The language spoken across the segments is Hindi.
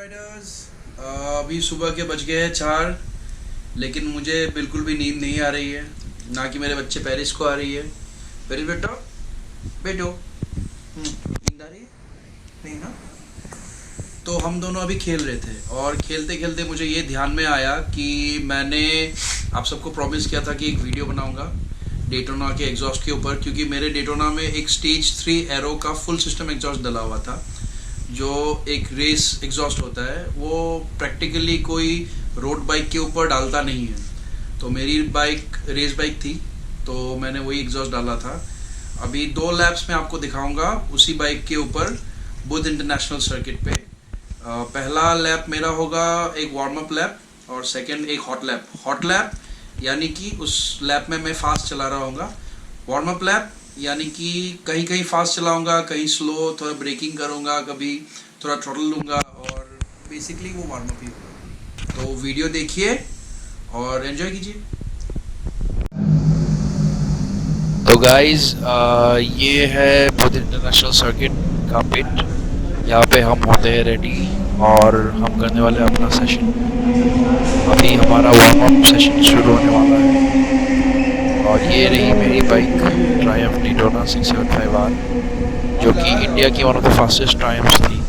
राइडर्स, अभी सुबह के बज गए हैं 4। लेकिन मुझे बिल्कुल भी नींद नहीं आ रही है, ना कि मेरे बच्चे पेरिस को आ रही है। पेरिस बेटो बेटो नींद आ रही है नहीं ना। तो हम दोनों अभी खेल रहे थे और खेलते खेलते मुझे ये ध्यान में आया कि मैंने आप सबको प्रॉमिस किया था कि एक वीडियो बनाऊंगा डेटोना के एग्जॉस्ट के ऊपर, क्योंकि मेरे डेटोना में एक स्टेज 3 एरो का फुल सिस्टम एग्जॉस्ट डला हुआ था, जो एक रेस एग्जॉस्ट होता है। वो प्रैक्टिकली कोई रोड बाइक के ऊपर डालता नहीं है, तो मेरी बाइक रेस बाइक थी तो मैंने वही एग्जॉस्ट डाला था। अभी 2 लैप्स में आपको दिखाऊंगा उसी बाइक के ऊपर बुध इंटरनेशनल सर्किट पे। पहला लैप मेरा होगा एक वार्म अप लैप और सेकंड एक हॉट लैप यानी कि उस लैप में मैं फास्ट चला रहा हूँगा। वार्म अप लैप यानी कि कहीं कहीं फास्ट चलाऊंगा, कहीं स्लो, थोड़ा ब्रेकिंग करूंगा, कभी थोड़ा थ्रॉटल लूँगा, और बेसिकली वो वार्म अप ही होगा। तो वीडियो देखिए और एंजॉय कीजिए। तो गाइस, ये है बुद्ध इंटरनेशनल सर्किट का पिट। यहाँ पे हम होते हैं रेडी और हम करने वाले हैं अपना सेशन। अभी हमारा वार्म अप सेशन शुरू होने वाला है और ये रही मेरी बाइक ट्रायम्फ डेटोना 675R, जो कि इंडिया की one of the fastest triumphs थी।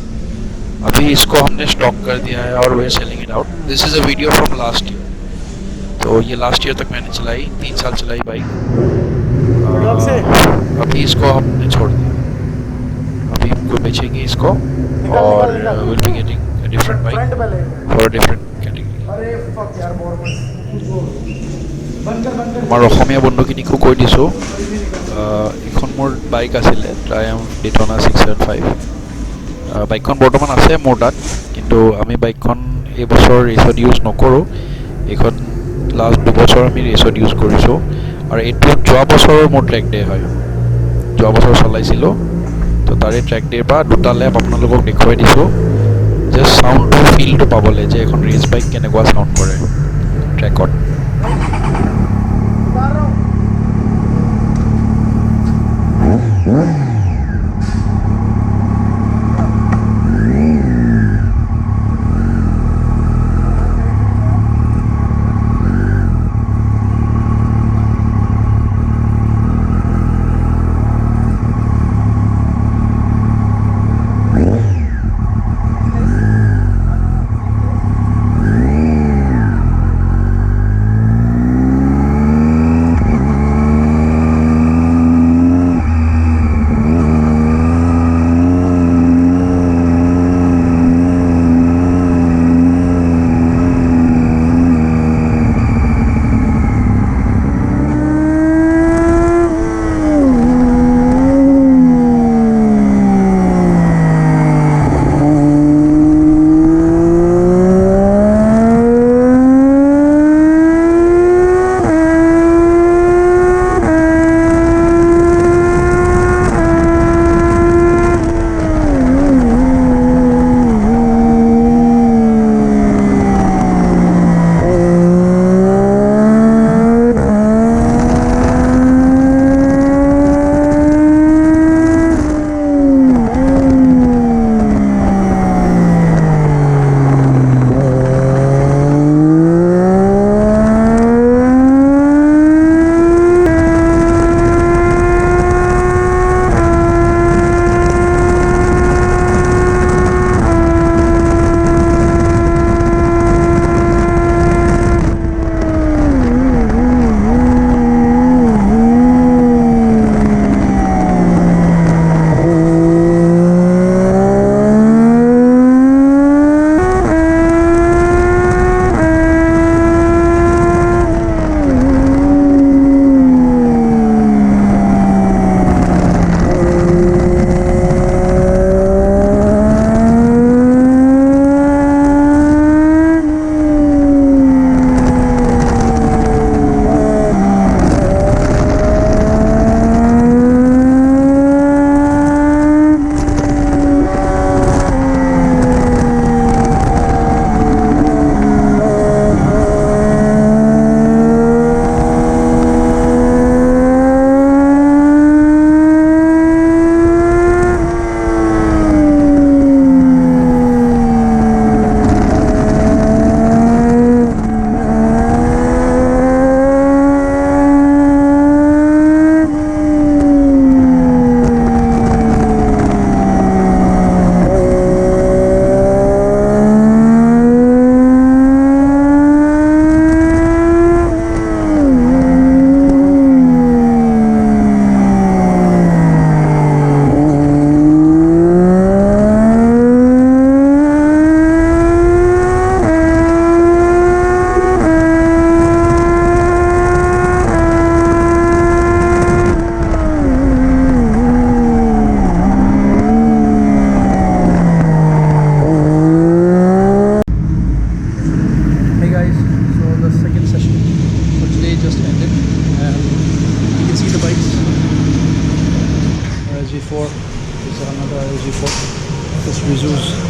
अभी इसको हमने स्टॉक कर दिया है और we are selling it out. This is a video from last year. तो ये लास्ट ईयर तक मैंने चलाई, 3 साल चलाई बाइक। अभी इसको हमने छोड़ दिया, अभी हमको बेचेंगे इसको और will be getting a different bike for a different category. আমাৰ অসমীয়া বন্ধুখিনিকো কৈ দিছোঁ, এইখন মোৰ বাইক আছিলে ট্ৰায়াম্ফ ডেটনা 675। বাইকখন বৰ্তমান আছে মোৰ তাত, কিন্তু আমি বাইকখন এইবছৰ ৰেচত ইউজ নকৰোঁ। এইখন লাষ্ট 2 বছৰ আমি ৰেচত ইউজ কৰিছোঁ আৰু এইটো যোৱা বছৰৰ মোৰ ট্ৰেক ডে হয়। যোৱা বছৰ চলাইছিলোঁ, তো তাৰে ট্ৰেক ডেৰ পৰা 2টা লেপ আপোনালোকক দেখুৱাই দিছোঁ, জাষ্ট চাউণ্ডটো ফিলটো পাবলৈ, যে এখন ৰেচ বাইক কেনেকুৱা চাউণ্ড কৰে ট্ৰেকত।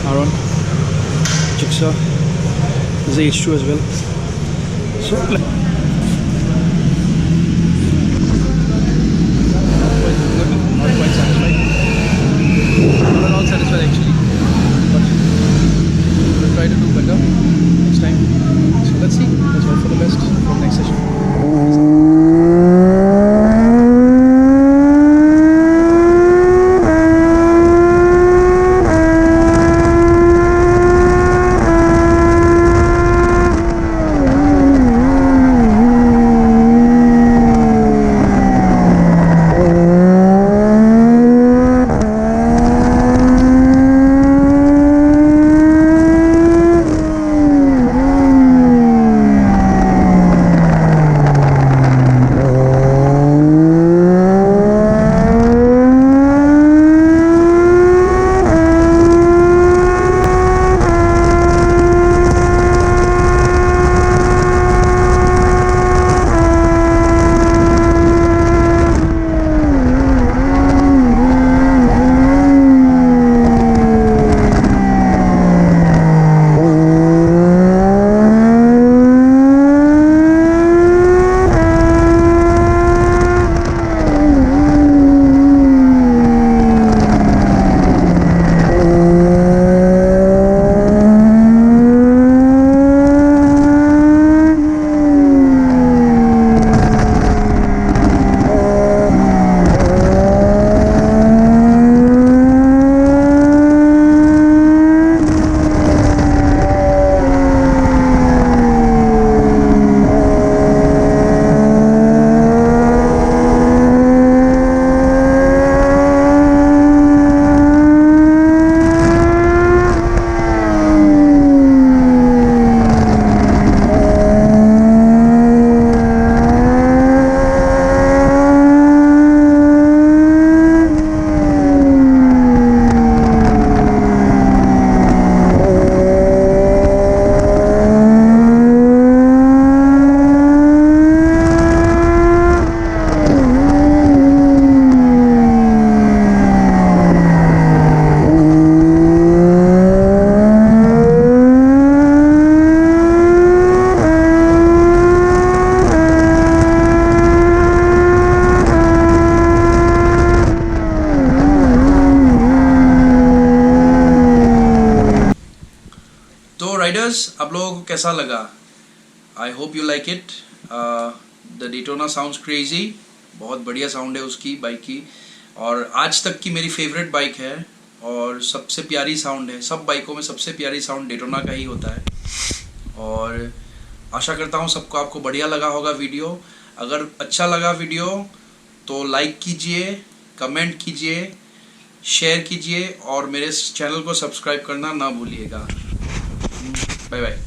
R1, Jigsaw, there's a H2 as well. So not quite satisfied. Not at all satisfied actually, but we'll try to do better next time. So let's see. Let's hope for the best for the next session. तो राइडर्स, आप लोगों को कैसा लगा? I hope you like it. The Daytona sounds crazy. बहुत बढ़िया साउंड है उसकी बाइक की, और आज तक की मेरी फेवरेट बाइक है और सबसे प्यारी साउंड है. सब बाइकों में सबसे प्यारी साउंड डेटोना का ही होता है. और आशा करता हूँ सबको आपको बढ़िया लगा होगा वीडियो. अगर अच्छा लगा वीडियो तो लाइक कीजिए, कमेंट कीजिए, शेयर कीजिए और मेरे चैनल को सब्सक्राइब करना ना भूलिएगा. Bye bye.